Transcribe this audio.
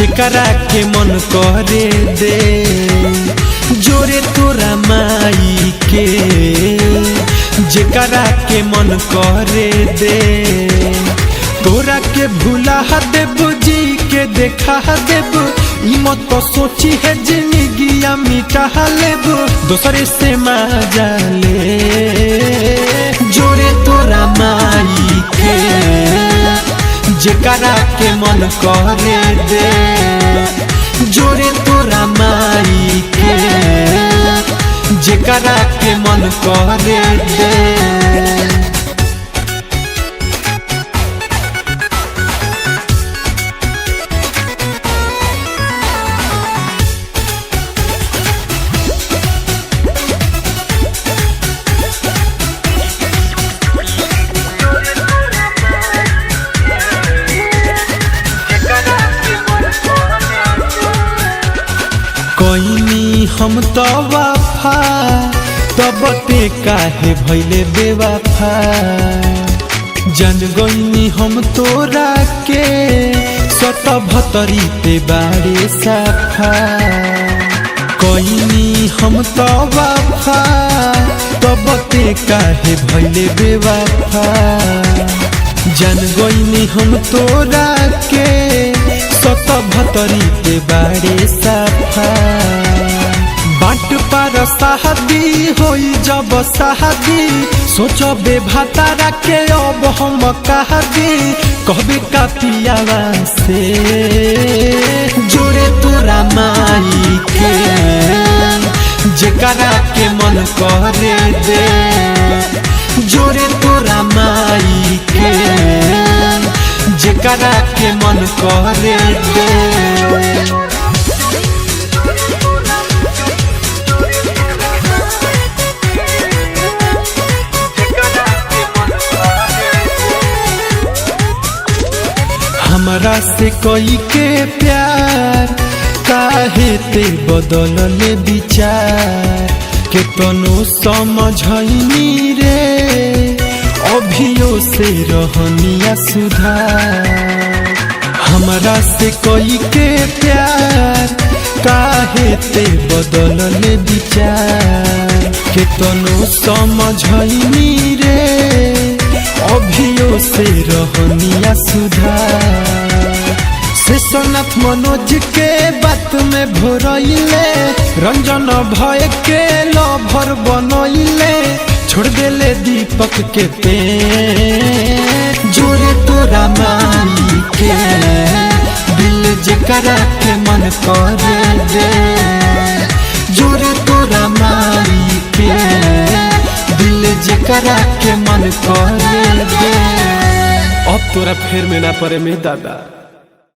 जेकरा के मन करे दे जोरे तोरा माई के, जेकरा के मन करे दे तोरा के भूला देबू जी के देखा देबू। ई मत सोची है जिंदगिया मिटा लेबू दोसरे से मजा ले जोरे तोरा माई के, जेकरा के मन करे दे जोरे तोरा माई के, जेकरा के मन करे दे। कोइनी हम तो वफा तब ते काहे भइले बेवफा, जन गइनी हम तोरा के सत भतरी ते बारे साफा। कोइनी हम तो वफा तब ते काहे भइले बेवफा, जन गइनी हम तोरा के सत भतरी ते बारे साफा। बाट पर शादी होई जब शादी सोचबे भातारा के अब हम कहा दी कहबे का पियावा से जोरे तोरा माई के, जेकरा के मन करे दे जोरे तोरा माई के, जेकरा के मन करे दे। हमरा से कोई के प्यार काहे ते बदलले विचार के तनो समझनी रे अभियो से रहनिया सुधार। हमरा से कोई के प्यार काहे ते बदलले विचार के तनो समझनी रे अभियो से रहनिया सुधार। शेषनाथ मनोज के बात में भोरइले रंजन भय के लभर बनइले छोड़ देले दीपक के पे जोरे तोरा माई के, दिल जेकरा के मन करे दे जोरे तोरा माई के, दिल जेकरा के मन करे दे। अब तोरा फेर में ना पड़े में दादा।